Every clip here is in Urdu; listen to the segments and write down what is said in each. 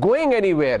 going anywhere.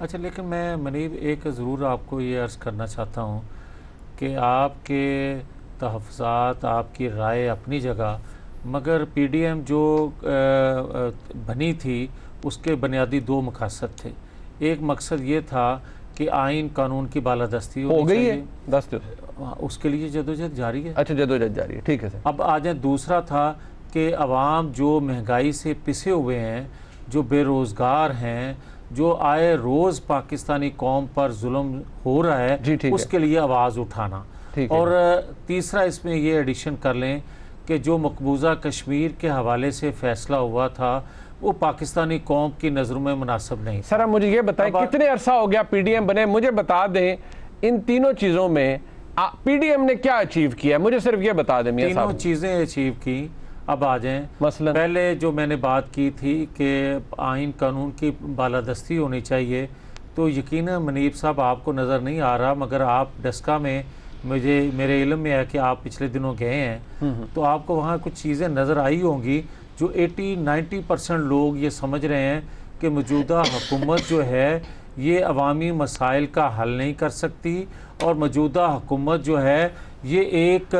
اچھا لیکن میں منیب ایک ضرور آپ کو یہ عرض کرنا چاہتا ہوں کہ آپ کے تحفظات، آپ کی رائے اپنی جگہ، مگر پی ڈی ایم جو بنی تھی اس کے بنیادی دو مقاصد تھے. ایک مقصد یہ تھا کہ آئین قانون کی بالادستی ہو گئی ہے، اس کے لیے جدوجہد جاری ہے. اچھا جدوجہد جاری ہے، ٹھیک ہے سر. اب آ جائیں، دوسرا تھا کہ عوام جو مہنگائی سے پسے ہوئے ہیں، جو بے روزگار ہیں، جو آئے روز پاکستانی قوم پر ظلم ہو رہا ہے، اس کے لیے آواز اٹھانا. اور تیسرا اس میں یہ ایڈیشن کر لیں کہ جو مقبوضہ کشمیر کے حوالے سے فیصلہ ہوا تھا وہ پاکستانی قوم کی نظروں میں مناسب نہیں. سر اب مجھے یہ بتائیں کتنے عرصہ ہو گیا پی ڈی ایم بنے؟ مجھے بتا دیں ان تینوں چیزوں میں پی ڈی ایم نے کیا اچیو کیا ہے، مجھے صرف یہ بتا دیں. میاں صاحب تینوں چیزیں اچیو کی. اب آ جائیں، مثلا پہلے جو میں نے بات کی تھی کہ آئین قانون کی بالادستی ہونی چاہیے، تو یقیناً منیب صاحب آپ کو نظر نہیں آ رہا، مگر آپ ڈسکا میں میرے علم میں ہے کہ آپ پچھلے دنوں گئے ہیں، تو آپ کو وہاں کچھ چیزیں نظر آئی ہوں گی جو 80-90% لوگ یہ سمجھ رہے ہیں کہ موجودہ حکومت جو ہے یہ عوامی مسائل کا حل نہیں کر سکتی، اور موجودہ حکومت جو ہے یہ ایک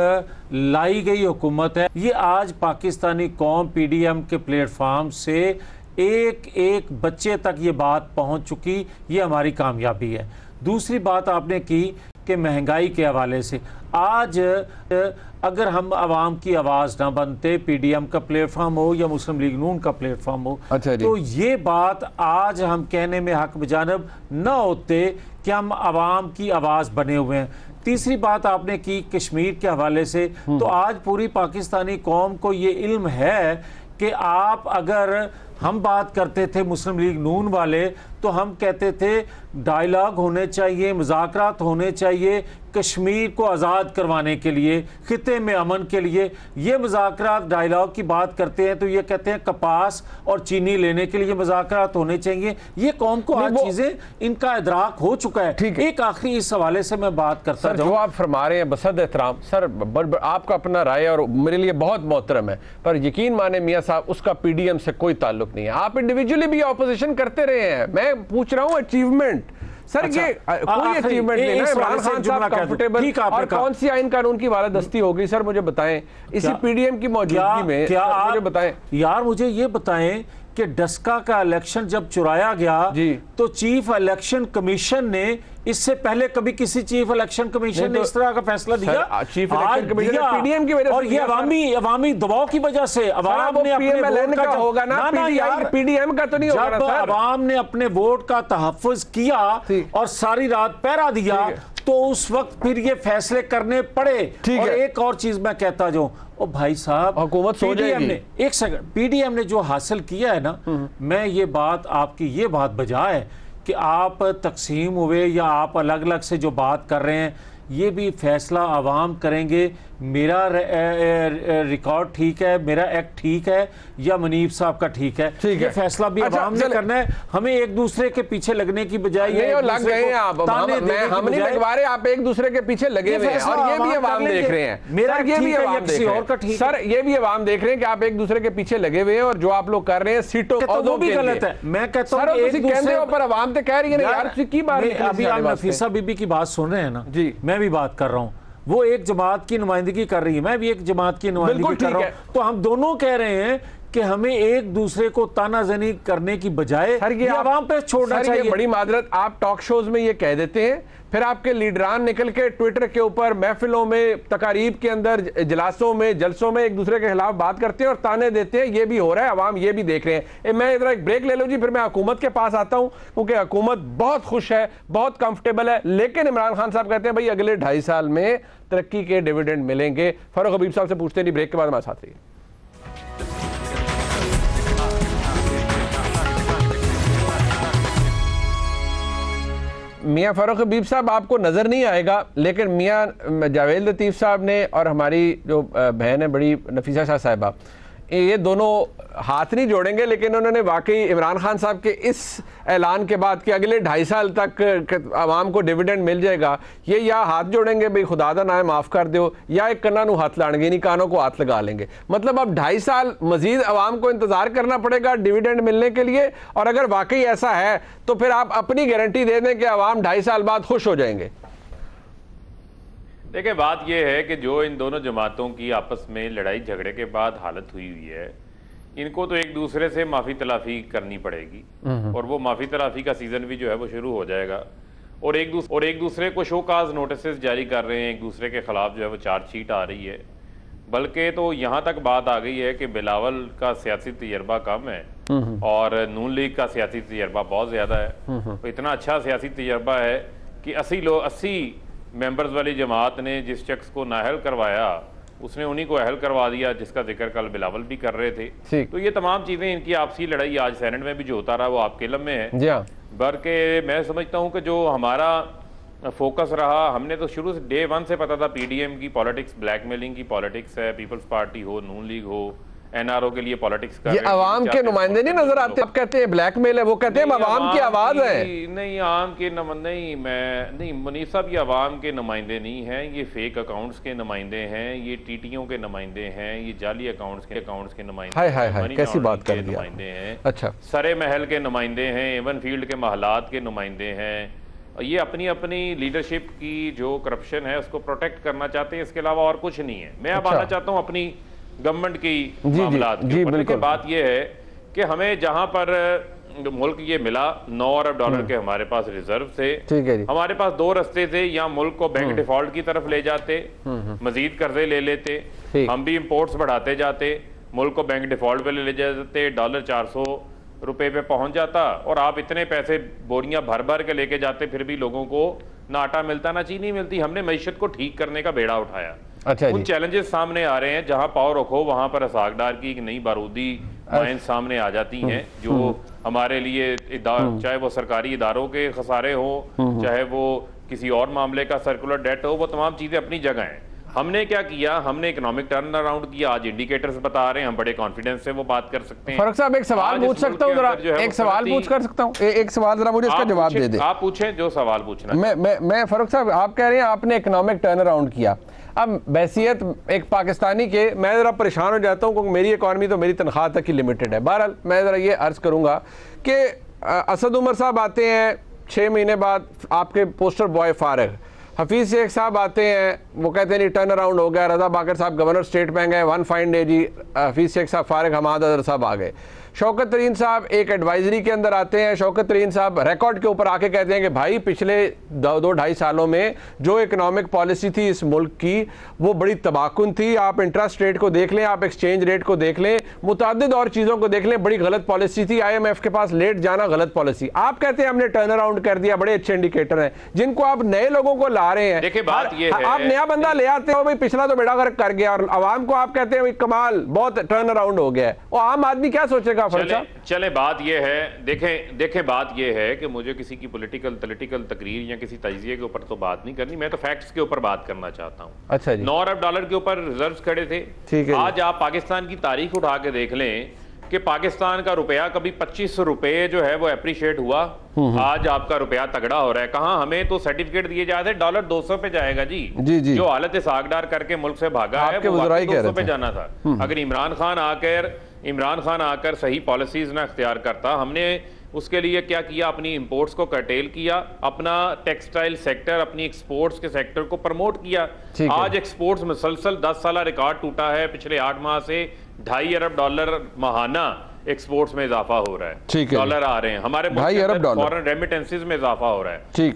لائی گئی حکومت ہے. یہ آج پاکستانی قوم پی ڈی ایم کے پلیٹ فارم سے ایک بچے تک یہ بات پہنچ چکی، یہ ہماری کامیابی ہے. دوسری بات آپ نے کی کہ مہنگائی کے حوالے سے آج اگر ہم عوام کی آواز نہ بنتے، پی ڈی ایم کا پلیٹ فارم ہو یا مسلم لیگ نون کا پلیٹ فارم ہو، تو یہ بات آج ہم کہنے میں حق بجانب نہ ہوتے کہ ہم عوام کی آواز بنے ہوئے ہیں. تیسری بات آپ نے کی کشمیر کے حوالے سے، تو آج پوری پاکستانی قوم کو یہ علم ہے کہ آپ اگر ہم بات کرتے تھے مسلم لیگ نون والے تو ہم کہتے تھے ڈائیلاگ ہونے چاہیے، مذاکرات ہونے چاہیے کشمیر کو آزاد کروانے کے لیے، خطے میں امن کے لیے. یہ مذاکرات ڈائیلاگ کی بات کرتے ہیں تو یہ کہتے ہیں کپاس اور چینی لینے کے لیے مذاکرات ہونے چاہیے. یہ قوم کو آج چیزیں ان کا ادراک ہو چکا ہے. ایک آخری اس حوالے سے میں بات کرتا جو آپ فرما رہے ہیں بصد احترام سر، آپ کا اپنا رائے اور میرے لیے بہت محترم ہے، پر یقین مانے میاں صاحب اس کا پی ڈی ایم سے کوئی تعلق نہیں ہے. آپ انڈیویجولی بھی اپوزیشن کرتے رہے ہیں، میں پوچھ رہا ہوں اچیومنٹ. سر یہ کوئی اچیومنٹ نہیں ہے. عمران خان صاحب کمفرٹیبل اور کون سی آئین قانون کی بالادستی ہوگی سر مجھے بتائیں اسی پی ڈی ایم کی موجودگی میں؟ مجھے بتائیں یار، مجھے یہ بتائیں کہ ڈسکا کا الیکشن جب چرایا گیا تو چیف الیکشن کمیشن نے اس سے پہلے کبھی کسی چیف الیکشن کمیشن نے اس طرح کا فیصلہ دیا؟ چیف الیکشن کمیشن نے پی ڈی ایم کی وجہ سے، اور یہ عوامی دباؤ کی وجہ سے عوام نے اپنے ووٹ کا ہوگا نا، پی ڈی ایم کا تو نہیں ہوگا. جب عوام نے اپنے ووٹ کا تحفظ کیا اور ساری رات پہرا دیا تو اس وقت پھر یہ فیصلے کرنے پڑے. اور ایک اور چیز میں کہتا جاؤں، او بھائی صاحب، حکومت سو جائے گی. ایک سیکنڈ، پی ڈی ایم نے جو حاصل کیا ہے نا، میں یہ بات آپ کی یہ بات بجا ہے کہ آپ تقسیم ہوئے یا آپ الگ الگ سے جو بات کر رہے ہیں، یہ بھی فیصلہ عوام کریں گے. میرا ریکارڈ ٹھیک ہے، میرا ایکٹ ٹھیک ہے یا منیب صاحب کا ٹھیک ہے، یہ فیصلہ بھی عوام نے کرنا ہے. ہمیں ایک دوسرے کے پیچھے لگنے کی بجائے لگ گئے ہیں آپ، ہم نہیں لگوا رہے، آپ ایک دوسرے کے پیچھے لگے ہوئے ہیں اور یہ بھی عوام دیکھ رہے ہیں. میرا یہ بھی عوام دیکھ رہے ہیں سر، یہ بھی عوام دیکھ رہے ہیں کہ آپ ایک دوسرے کے پیچھے لگے ہوئے ہیں اور جو آپ لوگ کر رہے ہیں سیٹوں وہ بھی غلط ہے. میں کہتا ہوں کہ ایک دوسرے پر عوام تو کہہ رہی ہے یار کی بات. ابھی آپ نفیسہ بی بی کی بات سن رہے ہیں نا، میں بھی بات کر رہا ہوں. وہ ایک جماعت کی نمائندگی کر رہی ہے، میں بھی ایک جماعت کی نمائندگی کر رہا ہوں. تو ہم دونوں کہہ رہے ہیں کہ ہمیں ایک دوسرے کو تانا زنی کرنے کی بجائے یہ عوام پہ چھوڑنا چاہیے. بڑی معذرت، آپ ٹاک شوز میں یہ کہہ دیتے ہیں، پھر آپ کے لیڈران نکل کے ٹویٹر کے اوپر محفلوں میں، تقاریب کے اندر، اجلاسوں میں، جلسوں میں ایک دوسرے کے خلاف بات کرتے ہیں اور تانے دیتے ہیں. یہ بھی ہو رہا ہے، عوام یہ بھی دیکھ رہے ہیں. میں ادھر ایک بریک لے لوں جی، پھر میں حکومت کے پاس آتا ہوں کیونکہ حکومت بہت خوش ہے، بہت کمفرٹیبل ہے، لیکن عمران خان صاحب کہتے ہیں بھائی اگلے 2.5 سال میں ترقی کے ڈیویڈنڈ ملیں گے. فاروق حبیب صاحب سے پوچھتے ہیں جی، بریک کے بعد ہمارے ساتھ رہیے. میاں فاروق حبیب صاحب آپ کو نظر نہیں آئے گا، لیکن میاں جاوید لطیف صاحب نے اور ہماری جو بہن ہے بڑی نفیسہ شاہ صاحبہ، یہ دونوں ہاتھ نہیں جوڑیں گے، لیکن انہوں نے واقعی عمران خان صاحب کے اس اعلان کے بعد کہ اگلے 2.5 سال تک عوام کو ڈیویڈنڈ مل جائے گا، یہ یا ہاتھ جوڑیں گے بھئی خدا دا نام معاف کر دیو، یا ایک کنا نو ہاتھ لائیں گے، نہیں کانوں کو ہاتھ لگا لیں گے. مطلب اب 2.5 سال مزید عوام کو انتظار کرنا پڑے گا ڈیویڈنڈ ملنے کے لیے. اور اگر واقعی ایسا ہے تو پھر آپ اپنی گارنٹی دے دیں کہ عوام 2.5 سال بعد خوش ہو جائیں گے. دیکھیں بات یہ ہے کہ جو ان دونوں جماعتوں کی آپس میں لڑائی جھگڑے کے بعد حالت ہوئی ہے، ان کو تو ایک دوسرے سے معافی تلافی کرنی پڑے گی، اور وہ معافی تلافی کا سیزن بھی جو ہے وہ شروع ہو جائے گا. اور ایک دوسرے کو شو کاز نوٹسز جاری کر رہے ہیں، ایک دوسرے کے خلاف جو ہے وہ چارج شیٹ آ رہی ہے. بلکہ تو یہاں تک بات آ گئی ہے کہ بلاول کا سیاسی تجربہ کم ہے اور نون لیگ کا سیاسی تجربہ بہت زیادہ ہے. اتنا اچھا سیاسی تجربہ ہے کہ 80 ممبرز والی جماعت نے جس شخص کو نااہل کروایا اس نے انہی کو اہل کروا دیا، جس کا ذکر کل بلاول بھی کر رہے تھے. تو یہ تمام چیزیں، ان کی آپسی لڑائی آج سینٹ میں بھی جو ہوتا رہا وہ آپ کے علم میں ہے. بلکہ میں سمجھتا ہوں کہ جو ہمارا فوکس رہا، ہم نے تو شروع سے ڈے 1 سے پتا تھا پی ڈی ایم کی پالیٹکس بلیک میلنگ کی پالیٹکس ہے، پیپلز پارٹی ہو، نون لیگ ہو، این آر او کے لیے پالیٹکس کر رہے ہیں. یہ عوام کے نمائندے نہیں نظر آتے، آپ کہتے ہیں بلیک میل ہے، وہ کہتے ہیں عوام کی آواز ہے. نہیں عوام کے نہیں منیف صاحب، یہ عوام کے نمائندے نہیں ہیں، یہ فیک اکاؤنٹس کے نمائندے ہیں، یہ ٹی ٹیوں کے نمائندے ہیں، یہ جالی اکاؤنٹس کے نمائندے ہیں، کیسی بات کر دیا، نمائندے ہیں. اچھا، سرے محل کے نمائندے ہیں، ایون فیلڈ کے محلات کے نمائندے ہیں. یہ اپنی لیڈرشپ کی جو کرپشن ہے اس کو پروٹیکٹ کرنا چاہتے ہیں، اس کے علاوہ اور کچھ نہیں ہے. میں اب آنا چاہتا ہوں اپنی گورنمنٹ کی معاملات کے اوپر. کہ بات یہ ہے کہ ہمیں جہاں پر ملک یہ ملا 9 ارب ڈالر کے ہمارے پاس ریزرو تھے، ہمارے پاس 2 رستے تھے، یا ملک کو بینک ڈیفالٹ کی طرف لے جاتے، مزید قرضے لے لیتے، ہم بھی امپورٹس بڑھاتے جاتے، ملک کو بینک ڈیفالٹ پہ لے جاتے، ڈالر 400 روپے پہ پہنچ جاتا، اور آپ اتنے پیسے بوریاں بھر کے لے کے جاتے، پھر بھی لوگوں کو نہ آٹا ملتا نہ چینی ملتی. ہم نے معیشت کو ٹھیک کرنے کا بیڑا اٹھایا. ان چیلنجز سامنے آ رہے ہیں، جہاں پاؤ رکھو وہاں پر اسحاق ڈار کی ایک نئی بارودی مائنز سامنے آ جاتی ہیں، جو ہمارے لیے چاہے وہ سرکاری اداروں کے خسارے ہوں، چاہے وہ کسی اور معاملے کا سرکولر ڈیٹ ہو، وہ تمام چیزیں اپنی جگہ ہیں. ہم نے کیا کیا؟ ہم نے اکنامک ٹرن اراؤنڈ کیا. آج انڈیکیٹرز بتا رہے ہیں، ہم بڑے کانفیڈنس سے وہ بات کر سکتے ہیں. فاروق صاحب ایک سوال پوچھ سکتا ہوں ذرا؟ ایک سوال پوچھ کر سکتا ہوں؟ ایک سوال ذرا مجھے اس کا جواب دے دیں. آپ پوچھیں جو سوال پوچھنا. میں فاروق صاحب، آپ کہہ رہے ہیں آپ نے اکنامک ٹرن اراؤنڈ کیا. اب بحیثیت ایک پاکستانی کے میں ذرا پریشان ہو جاتا ہوں کیونکہ میری اکانومی تو میری تنخواہ تک ہی لمیٹڈ ہے. بہرحال میں ذرا یہ عرض کروں گا کہ اسد عمر صاحب آتے ہیں 6 مہینے بعد، آپ کے پوسٹر بوائے فارغ. حفیظ شیخ صاحب آتے ہیں، وہ کہتے ہیں نہیں ٹرن اراؤنڈ ہو گیا. رضا باقر صاحب گورنر اسٹیٹ بینک ہے، 1 فائن ڈے جی، حفیظ شیخ صاحب فارغ، حماد اظہر صاحب آ گئے. شوکت ترین صاحب ایک ایڈوائزری کے اندر آتے ہیں. شوکت ترین صاحب ریکارڈ کے اوپر آ کے کہتے ہیں کہ بھائی پچھلے 2-2.5 سالوں میں جو اکنامک پالیسی تھی اس ملک کی وہ بڑی تباکن تھی. آپ انٹرسٹ ریٹ کو دیکھ لیں، آپ ایکسچینج ریٹ کو دیکھ لیں، متعدد اور چیزوں کو دیکھ لیں، بڑی غلط پالیسی تھی. IMF کے پاس لیٹ جانا غلط پالیسی. آپ کہتے ہیں ہم نے ٹرن اراؤنڈ کر دیا. بڑے اچھے انڈیکیٹر ہیں جن کو آپ نئے لوگوں کو لا رہے ہیں. دیکھیں بات یہ ہے، آپ نیا بندہ لے آتے ہو، بھائی پچھلا تو بیڑا غرق کر گیا، اور عوام کو آپ کہتے ہیں کمال بہت ٹرن اراؤنڈ ہو گیا ہے. وہ عام آدمی کیا سوچے گا؟ چلیں بات یہ ہے، دیکھیں بات یہ ہے کہ مجھے کسی کی پولیٹیکل تقریر یا کسی تجزیے کے اوپر تو بات نہیں کرنی. میں تو فیکٹس کے اوپر بات کرنا چاہتا ہوں. اچھا جی، 9 ارب ڈالر کے اوپر ریزروز کھڑے تھے. آج آپ پاکستان کی تاریخ اٹھا کے دیکھ لیں کہ پاکستان کا روپیہ کبھی 25 روپے جو ہے وہ اپریشیٹ ہوا. آج آپ کا روپیہ تگڑا ہو رہا ہے. کہاں ہمیں تو سرٹیفکیٹ دیے جاتے ڈالر 200 پہ جائے گا جی. جو حالت اسحاق ڈار کر کے ملک سے بھاگا ہے وہ 200 پہ جانا تھا. اگر عمران خان آ کر صحیح پالیسیز نہ اختیار کرتا، ہم نے اس کے لیے کیا کیا؟ اپنی امپورٹس کو کرٹیل کیا، اپنا ٹیکسٹائل سیکٹر، اپنی ایکسپورٹس کے سیکٹر کو پروموٹ کیا. آج ایکسپورٹس مسلسل 10 سالہ ریکارڈ ٹوٹا ہے. پچھلے 8 ماہ سے 2.5 ارب ڈالر ماہانہ ایکسپورٹس میں اضافہ ہو رہا ہے. ڈالر آ رہے ہیں ہمارے فورن ریمیٹنسز میں اضافہ ہو رہا ہے.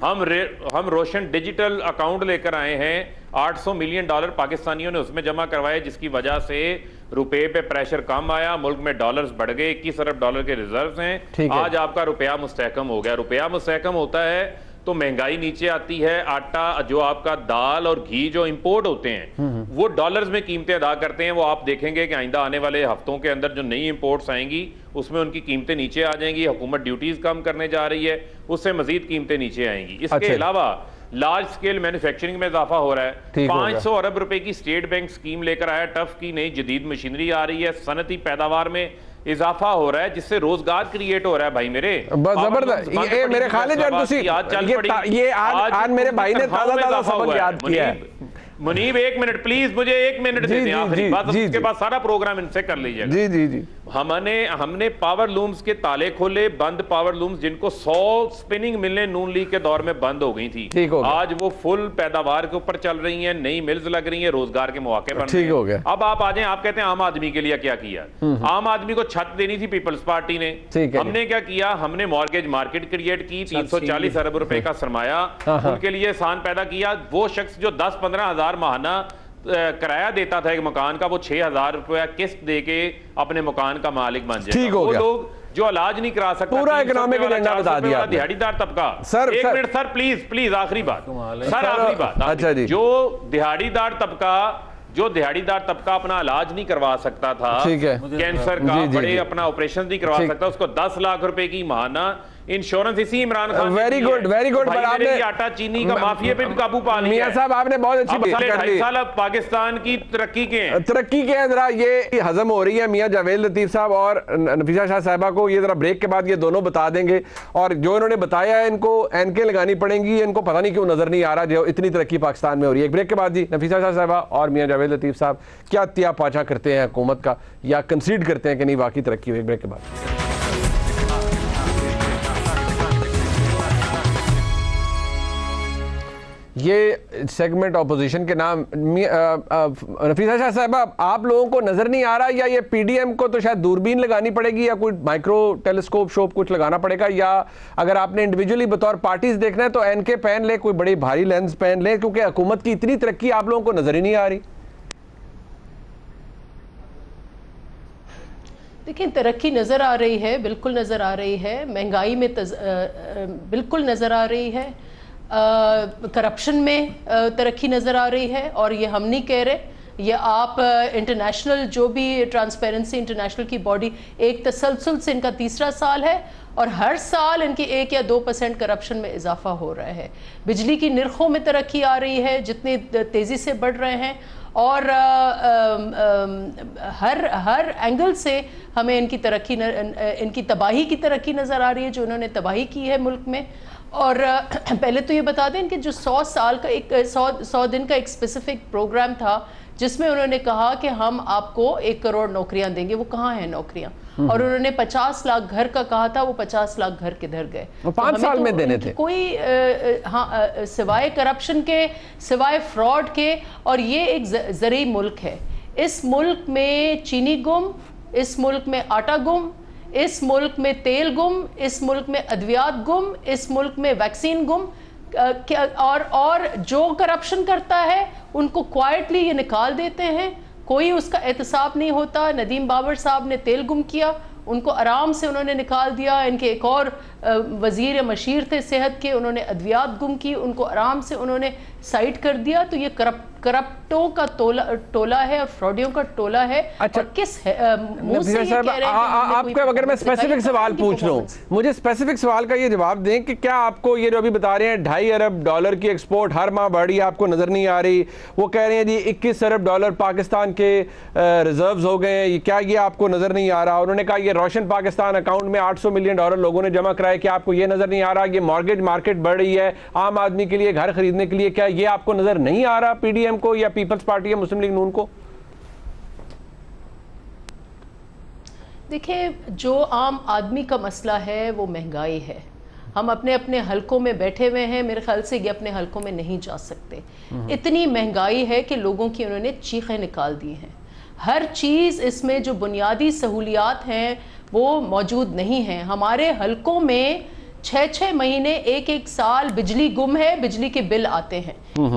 ہم روشن ڈیجیٹل اکاؤنٹ لے کر آئے ہیں. 800 ملین ڈالر پاکستانیوں نے اس میں جمع کروائے، جس کی وجہ سے روپے پہ پریشر کم آیا، ملک میں ڈالرز بڑھ گئے. 21 ارب ڈالر کے ریزروز ہیں. آج آپ کا روپیہ مستحکم ہو گیا. روپیہ مستحکم ہوتا ہے تو مہنگائی نیچے آتی ہے. آٹا جو آپ کا دال اور گھی جو امپورٹ ہوتے ہیں وہ ڈالرز میں قیمتیں ادا کرتے ہیں. وہ آپ دیکھیں گے کہ آئندہ آنے والے ہفتوں کے اندر جو نئی امپورٹس آئیں گی اس میں ان کی قیمتیں نیچے آ جائیں گی. حکومت ڈیوٹیز کم کرنے جا رہی ہے، اس سے مزید قیمتیں نیچے آئیں گی. اس کے علاوہ لارج سکیل مینوفیکچرنگ میں اضافہ ہو رہا ہے. 500 ارب روپے کی اسٹیٹ بینک سکیم لے کر آیا. ٹف کی نئی جدید مشینری آ رہی ہے. صنعتی پیداوار میں اضافہ ہو رہا ہے جس سے روزگار کریٹ ہو رہا ہے بھائی میرے زبردست. یہ میرے خالد یہ آج میرے بھائی نے تازہ سبق یاد کیا ہے. منیب ایک منٹ پلیز, مجھے ایک منٹ دے دیں آخری بات, اس کے بعد سارا پروگرام ان سے کر لیجئے گا. جی ہم نے پاور لومز کے تالے کھولے, بند پاور لومز جن کو 100 سپننگ ملیں نون لیگ کے دور میں بند ہو گئی تھی, آج وہ فل پیداوار کے اوپر چل رہی ہیں, نئی ملز لگ رہی ہیں, روزگار کے مواقع بن رہے ہیں. اب آپ آ جائیں, آپ کہتے ہیں عام آدمی کے لیے کیا کیا. عام آدمی کو چھت دینی تھی پیپلز پارٹی نے, ہم نے کیا کیا, ہم نے مارگیج مارکیٹ کریٹ کی, 340 ارب روپے کا سرمایہ ان کے لیے آسان پیدا کیا. وہ شخص جو 10-15 ہزار ماہانہ کرایہ دیتا تھا ایک مکان کا, وہ 6,000 روپے قسط دے کے اپنے مکان کا مالک بن جائے. وہ لوگ جو علاج نہیں کرا سکتا, پورا اکنامک ایجنڈا بتا دیا دیہڑی دار طبقہ. ایک منٹ سر پلیز آخری بات سر, آخری بات. جو دیہڑی دار طبقہ اپنا علاج نہیں کروا سکتا تھا, کینسر کا بڑے اپنا آپریشن نہیں کروا سکتا, اس کو 10 لاکھ روپے کی ماہانہ انشورنس اسی عمران خان. Very good. پر آپ نے آٹا چینی کا مافیا پہ قابو پا لیا. میاں صاحب آپ نے بہت اچھی بات کر لی. سال اب پاکستان کی ترقی کے ہیں ذرا یہ ہضم ہو رہی ہے. میاں جاوید لطیف صاحب اور نفیسہ شاہ صاحبہ کو یہ ذرا بریک کے بعد یہ دونوں بتا دیں گے, اور جو انہوں نے بتایا ہے ان کو اینکیں لگانی پڑیں گی, ان کو پتہ نہیں کیوں نظر نہیں آ رہا جو اتنی ترقی پاکستان میں ہو رہی ہے. ایک بریک کے بعد جی نفیسہ شاہ صاحبہ اور میاں جاوید لطیف صاحب کیا تیا پاچا کرتے ہیں حکومت کا, یا کنسیڈ کرتے ہیں کہ نہیں واقعی ترقی ہوئی. ایک بریک کے بعد. یہ سیگمنٹ اپوزیشن کے نام. نفیسہ شاہ صاحبہ, آپ لوگوں کو نظر نہیں آ رہا, یا یہ پی ڈی ایم کو تو شاید دوربین لگانی پڑے گی, یا کوئی مائکرو ٹیلیسکوپ شوپ کچھ لگانا پڑے گا, یا اگر آپ نے انڈیویجولی بطور پارٹیز دیکھنا ہے تو این کے پہن لے, کوئی بڑی بھاری لینز پہن لے, کیونکہ حکومت کی اتنی ترقی آپ لوگوں کو نظر ہی نہیں آ رہی. دیکھیں, ترقی نظر آ رہی ہے, بالکل نظر آ رہی ہے. مہنگائی میں بالکل نظر آ رہی ہے. کرپشن میں ترقی نظر آ رہی ہے, اور یہ ہم نہیں کہہ رہے, یہ آپ انٹرنیشنل جو بھی ٹرانسپیرنسی انٹرنیشنل کی باڈی, ایک تسلسل سے ان کا 3را سال ہے, اور ہر سال ان کی 1 یا 2% کرپشن میں اضافہ ہو رہا ہے. بجلی کی نرخوں میں ترقی آ رہی ہے جتنی تیزی سے بڑھ رہے ہیں, اور ہر اینگل سے ہمیں ان کی تباہی کی ترقی نظر آ رہی ہے, جو انہوں نے تباہی کی ہے ملک میں. اور پہلے تو یہ بتا دیں کہ جو 100 دن کا ایک اسپیسیفک پروگرام تھا جس میں انہوں نے کہا کہ ہم آپ کو 1 کروڑ نوکریاں دیں گے, وہ کہاں ہیں نوکریاں؟ اور انہوں نے 50 لاکھ گھر کا کہا تھا, وہ 50 لاکھ گھر کدھر گئے؟ 5 سال میں دینے تھے. کوئی سوائے کرپشن کے, سوائے فراڈ کے, اور یہ ایک زرعی ملک ہے. اس ملک میں چینی گم, اس ملک میں آٹا گم, اس ملک میں تیل گم, اس ملک میں ادویات گم, اس ملک میں ویکسین گم, اور جو کرپشن کرتا ہے ان کو کوائٹلی یہ نکال دیتے ہیں, کوئی اس کا احتساب نہیں ہوتا. ندیم بابر صاحب نے تیل گم کیا, ان کو آرام سے انہوں نے نکال دیا. ان کے ایک اور وزیر مشیر تھے صحت کے, انہوں نے ادویات گم کی, ان کو آرام سے انہوں نے سائٹ کر دیا. تو یہ کرپٹوں کا ٹولہ ہے اور فراڈیوں کا ٹولہ ہے. اور کس منہ سے یہ کہہ رہے ہیں؟ آپ کو اگر میں اسپیسیفک سوال پوچھ رہا ہوں, مجھے اسپیسیفک سوال کا یہ جواب دیں کہ کیا آپ کو یہ جو ابھی بتا رہے ہیں $2.5 ارب کی ایکسپورٹ ہر ماہ بڑھ رہی ہے, آپ کو نظر نہیں آ رہی؟ وہ کہہ رہے ہیں جی $21 ارب پاکستان کے ریزروز ہو گئے ہیں, کیا یہ آپ کو نظر نہیں آ رہا؟ انہوں نے کہا یہ روشن پاکستان اکاؤنٹ میں $800 ملین لوگوں نے جمع کرائے, کیا آپ کو یہ نظر نہیں آ رہا؟ یہ مارگیج مارکیٹ بڑھ رہی ہے عام آدمی کے لیے گھر خریدنے کے لیے, کیا یہ آپ کو نظر نہیں آ رہا پی ڈی ایم کو یا پیپلز پارٹی یا مسلم لیگ نون کو؟ دیکھیں, جو عام آدمی کا مسئلہ ہے وہ مہنگائی ہے. ہم اپنے حلقوں میں بیٹھے ہوئے ہیں, میرے خیال سے یہ اپنے حلقوں میں نہیں جا سکتے. اتنی مہنگائی ہے کہ لوگوں کی انہوں نے چیخیں نکال دی ہیں. ہر چیز اس میں جو بنیادی سہولیات ہیں وہ موجود نہیں ہیں. ہمارے حلقوں میں 6 مہینے 1 سال بجلی گم ہے, بجلی کے بل آتے ہیں.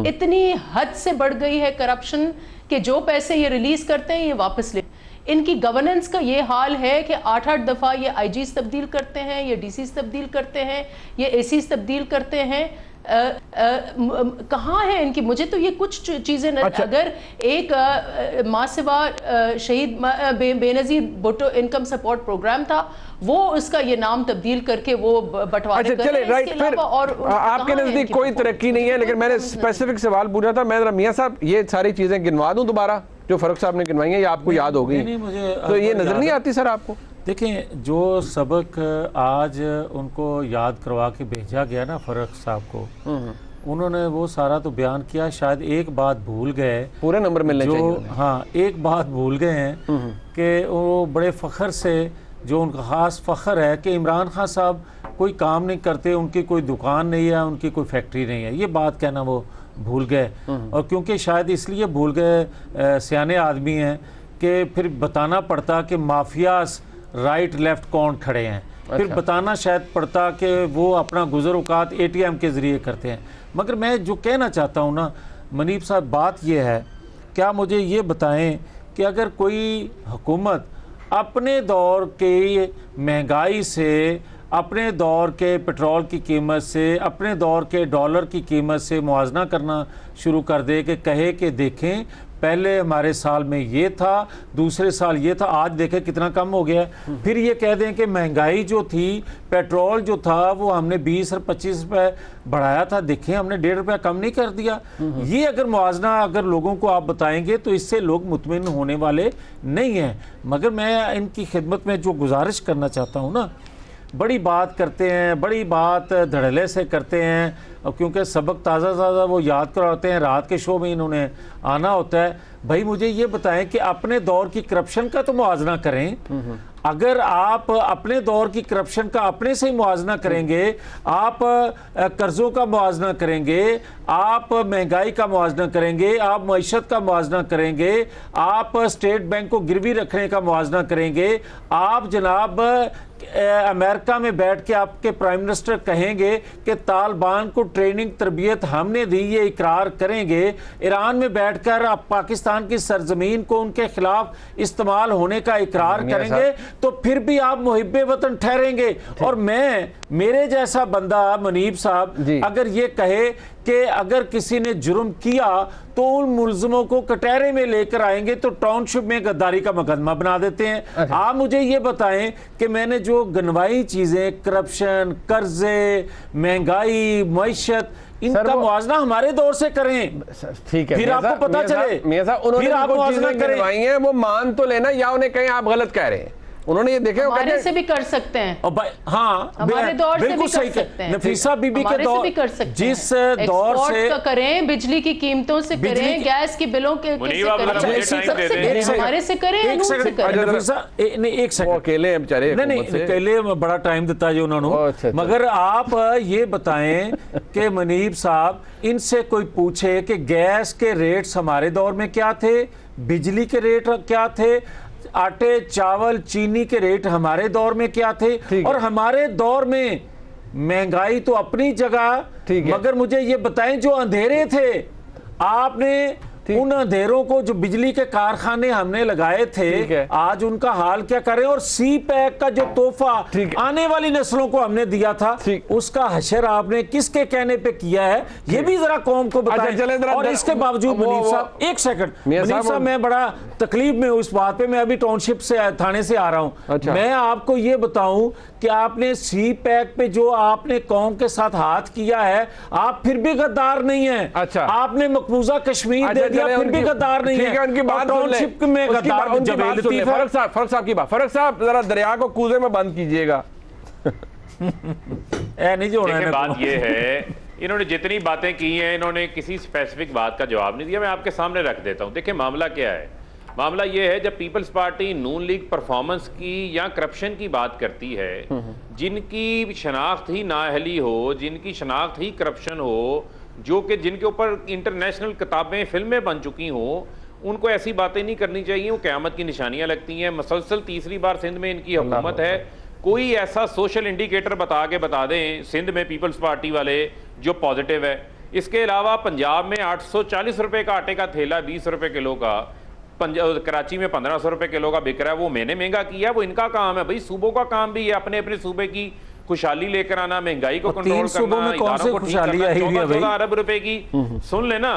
اتنی حد سے بڑھ گئی ہے کرپشن کہ جو پیسے یہ ریلیز کرتے ہیں یہ واپس لے. ان کی گورننس کا یہ حال ہے کہ 8 دفعہ یہ آئی جیز تبدیل کرتے ہیں, یہ ڈی سیز تبدیل کرتے ہیں, یہ اے سیز تبدیل کرتے ہیں. کہاں ہے ان کی؟ مجھے تو یہ کچھ چیزیں اگر ایک ماسوا شہید بے نظیر بھٹو انکم سپورٹ پروگرام تھا, وہ اس کا یہ نام تبدیل کر کے وہ بٹوارے کر رہے ہیں. آپ کے نزدیک کوئی ترقی نہیں ہے, لیکن میں نے اسپیسیفک سوال پوچھا تھا. میں میاں صاحب یہ ساری چیزیں گنوا دوں دوبارہ جو فاروق صاحب نے گنوائی ہیں, یا آپ کو یاد ہو گئی؟ تو یہ نظر نہیں آتی سر آپ کو؟ دیکھیں جو سبق آج ان کو یاد کروا کے بھیجا گیا نا فرق صاحب کو، انہوں نے وہ سارا تو بیان کیا، شاید ایک بات بھول گئے، پورے نمبر ملنے چاہیے، ہاں ایک بات بھول گئے ہیں کہ وہ بڑے فخر سے، جو ان کا خاص فخر ہے کہ عمران خان صاحب کوئی کام نہیں کرتے، ان کی کوئی دکان نہیں ہے، ان کی کوئی فیکٹری نہیں ہے، یہ بات کہنا وہ بھول گئے. اور کیونکہ شاید اس لیے بھول گئے، سیانے آدمی ہیں، کہ پھر بتانا پڑتا کہ مافیاز رائٹ لیفٹ کون کھڑے ہیں، پھر بتانا شاید پڑتا کہ وہ اپنا گزر اوقات اے ٹی ایم کے ذریعے کرتے ہیں. مگر میں جو کہنا چاہتا ہوں نا منیب صاحب، بات یہ ہے، کیا مجھے یہ بتائیں کہ اگر کوئی حکومت اپنے دور کی مہنگائی سے، اپنے دور کے پٹرول کی قیمت سے، اپنے دور کے ڈالر کی قیمت سے موازنہ کرنا شروع کر دے کہ کہے کہ دیکھیں پہلے ہمارے سال میں یہ تھا، دوسرے سال یہ تھا، آج دیکھیں کتنا کم ہو گیا ہے، پھر یہ کہہ دیں کہ مہنگائی جو تھی، پیٹرول جو تھا وہ ہم نے 20 اور 25 روپے بڑھایا تھا، دیکھیں ہم نے 1.5 روپے کم نہیں کر دیا. یہ اگر موازنہ اگر لوگوں کو آپ بتائیں گے تو اس سے لوگ مطمئن ہونے والے نہیں ہیں. مگر میں ان کی خدمت میں جو گزارش کرنا چاہتا ہوں نا، بڑی بات کرتے ہیں، بڑی بات دھڑلے سے کرتے ہیں، کیونکہ سبق تازہ تازہ وہ یاد کراتے ہیں، رات کے شو میں انہوں نے آنا ہوتا ہے. بھائی مجھے یہ بتائیں کہ اپنے دور کی کرپشن کا تو موازنہ کریں. اگر آپ اپنے دور کی کرپشن کا اپنے سے ہی موازنہ کریں گے، آپ قرضوں کا موازنہ کریں گے، آپ مہنگائی کا موازنہ کریں گے، آپ معیشت کا موازنہ کریں گے، آپ اسٹیٹ بینک کو گروی رکھنے کا موازنہ کریں گے، آپ جناب امریکہ میں بیٹھ کے آپ کے پرائم منسٹر کہیں گے کہ طالبان کو ٹریننگ تربیت ہم نے دی، یہ اقرار کریں گے، ایران میں بیٹھ کر آپ پاکستان کی سرزمین کو ان کے خلاف استعمال ہونے کا اقرار کریں گے، تو پھر بھی آپ محب وطن ٹھہریں گے. اور میرے جیسا بندہ منیب صاحب اگر یہ کہے کہ اگر کسی نے جرم کیا تو ان ملزموں کو کٹہرے میں لے کر آئیں گے تو ٹاؤن شپ میں غداری کا مقدمہ بنا دیتے ہیں. آپ مجھے یہ بتائیں کہ میں نے جو گنوائی چیزیں، کرپشن، قرضے، مہنگائی، معیشت، ان کا موازنہ ہمارے دور سے کریں، ٹھیک ہے، پھر آپ کو پتا چلے، پھر آپ موازنہ کریں، وہ مان تو لینا، یا انہیں کہیں آپ غلط کہہ رہے ہیں. انہوں نے یہ دیکھے ہمارے سے بھی کر سکتے ہیں، ہاں ہمارے دور سے بھی کر سکتے ہیں، نفیسہ بی بی کے دور، جس دور سے کریں، بجلی کی قیمتوں سے کریں، گیس کی بلوں کے ہمارے سے کریں، ایک سیکنڈ اکیلے بڑا ٹائم دیتا ہے انہوں نے. مگر آپ یہ بتائیں کہ منیب صاحب ان سے کوئی پوچھے کہ گیس کے ریٹس ہمارے دور میں کیا تھے، بجلی کے ریٹ کیا تھے، آٹے، چاول، چینی کے ریٹ ہمارے دور میں کیا تھے، اور ہمارے دور میں مہنگائی تو اپنی جگہ، مگر مجھے یہ بتائیں جو اندھیرے تھے، آپ نے ان اندھیروں کو، جو بجلی کے کارخانے ہم نے لگائے تھے، آج ان کا حال کیا کریں. اور سی پیک کا جو تحفہ آنے والی نسلوں کو ہم نے دیا تھا، اس کا حشر آپ نے کس کے کہنے پہ کیا ہے، یہ بھی ذرا قوم کو بتائیں. اور اس کے باوجود منیب صاحب، ایک سیکنڈ منیب صاحب، میں بڑا تکلیف میں ہوں اس بات پہ، میں ابھی ٹاؤن شپ سے تھانے سے آ رہا ہوں. میں آپ کو یہ بتاؤں کہ آپ نے سی پیک پہ جو آپ نے قوم کے ساتھ ہاتھ کیا ہے، آپ پھر بھی غدار نہیں ہیں. آپ نے مقبوضہ کشمیر دے دیا، پھر بھی غدار نہیں ہے. ان کی بات سن لیں، فرق صاحب کی بات. فرق صاحب ذرا دریا کو کوزے میں بند کیجئے گا. بات یہ ہے، انہوں نے جتنی باتیں کی ہیں، انہوں نے کسی اسپیسیفک بات کا جواب نہیں دیا. میں آپ کے سامنے رکھ دیتا ہوں. دیکھیں معاملہ کیا ہے. معاملہ یہ ہے، جب پیپلز پارٹی نون لیگ پرفارمنس کی یا کرپشن کی بات کرتی ہے، جن کی شناخت ہی نااہلی ہو، جن کی شناخت ہی کرپشن ہو، جو کہ جن کے اوپر انٹرنیشنل کتابیں، فلمیں بن چکی ہوں، ان کو ایسی باتیں نہیں کرنی چاہیے. وہ قیامت کی نشانیاں لگتی ہیں. مسلسل تیسری بار سندھ میں ان کی حکومت ہے. کوئی ایسا سوشل انڈیکیٹر بتا دیں سندھ میں پیپلز پارٹی والے جو پازیٹیو ہے. اس کے علاوہ پنجاب میں 840 روپے کا آٹے کا تھیلا 20 روپے کلو کا، کراچی میں 1500 روپے کلو کا بک رہا ہے. وہ میں نے مہنگا کیا، وہ ان کا کام ہے. بھائی صوبوں کا کام بھی ہے اپنے اپنے صوبے کی خوشحالی لے کر آنا، مہنگائی کو کنٹرول کرنا، اداروں کو ٹھیک کرنا. 14 ارب روپے کی، سن لینا،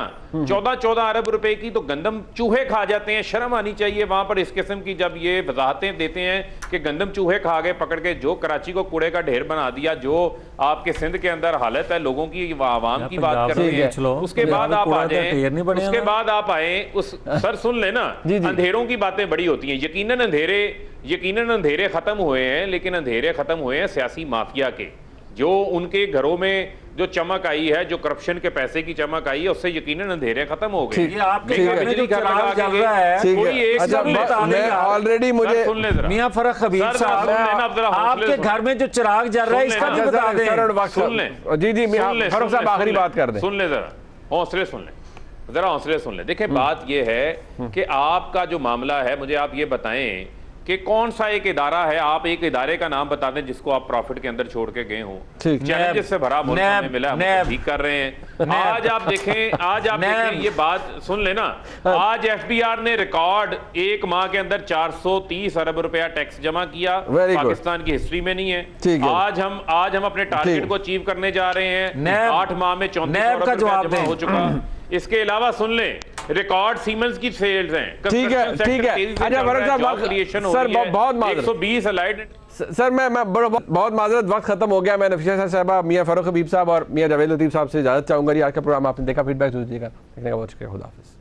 14 ارب روپے کی تو گندم چوہے کھا جاتے ہیں. شرم آنی چاہیے وہاں پر اس قسم کی جب یہ وضاحتیں دیتے ہیں کہ گندم چوہے کھا گئے پکڑ کے. جو کراچی کو کوڑے کا ڈھیر بنا دیا، جو آپ کے سندھ کے اندر حالت ہے، لوگوں کی عوام کی بات کر رہے ہیں. اس کے بعد آپ آ جائیں، اس کے بعد آپ آئیں، سر سن لینا، اندھیروں کی باتیں بڑی ہوتی ہیں. یقیناً اندھیرے یقیناً اندھیرے ختم ہوئے ہیں، لیکن اندھیرے ختم ہوئے ہیں سیاسی مافیا کے، جو ان کے گھروں میں جو چمک آئی ہے، جو کرپشن کے پیسے کی چمک آئی ہے، اس سے یقیناً اندھیرے ختم ہو گئے۔ یہ آپ کے گھر میں جو چراغ جل رہا ہے، کوئی ایک آلریڈی مجھے میاں فرق حبیب صاحب، آپ کے گھر میں جو چراغ جل رہا ہے اس کا بھی بتا دیں۔ جی جی میاں فرق صاحب آخری بات کر دیں، سن لیں ذرا، حوصلے سن لیں ذرا، حوصلے سن لیں۔ دیکھیں بات یہ ہے کہ آپ کا جو معاملہ ہے، مجھے آپ یہ بتائیں کہ کون سا ایک ادارہ ہے، آپ ایک ادارے کا نام بتا دیں جس کو آپ پروفٹ کے اندر چھوڑ کے گئے ہوں۔ چیلنجز سے بھرا ملک ہمیں ملا، ہم ٹھیک کر رہے ہیں۔ آج آپ دیکھیں یہ بات سن لینا، آج ایف بی آر نے ریکارڈ ایک ماہ کے اندر 430 ارب روپیہ ٹیکس جمع کیا، پاکستان کی ہسٹری میں نہیں ہے۔ آج ہم اپنے ٹارگٹ کو اچیو کرنے جا رہے ہیں، 8 ماہ میں 3400 ارب روپیہ جمع ہو چکا۔ اس کے علاوہ سن لیں ریکارڈ سیمنز کی سیلز ہیں، ٹھیک ہے اچھا فرق صاحب سر بہت معذرت، 120 الائڈ سر میں بہت معذرت، وقت ختم ہو گیا۔ میں نفیسہ صاحبہ، میاں فاروق حبیب صاحب اور میاں جاوید لطیف صاحب سے اجازت چاہوں گا۔ آج کا پروگرام آپ نے دیکھا، فیڈ بیک دیجیے گا، دیکھنے کا بہت شکریہ، خدا حافظ۔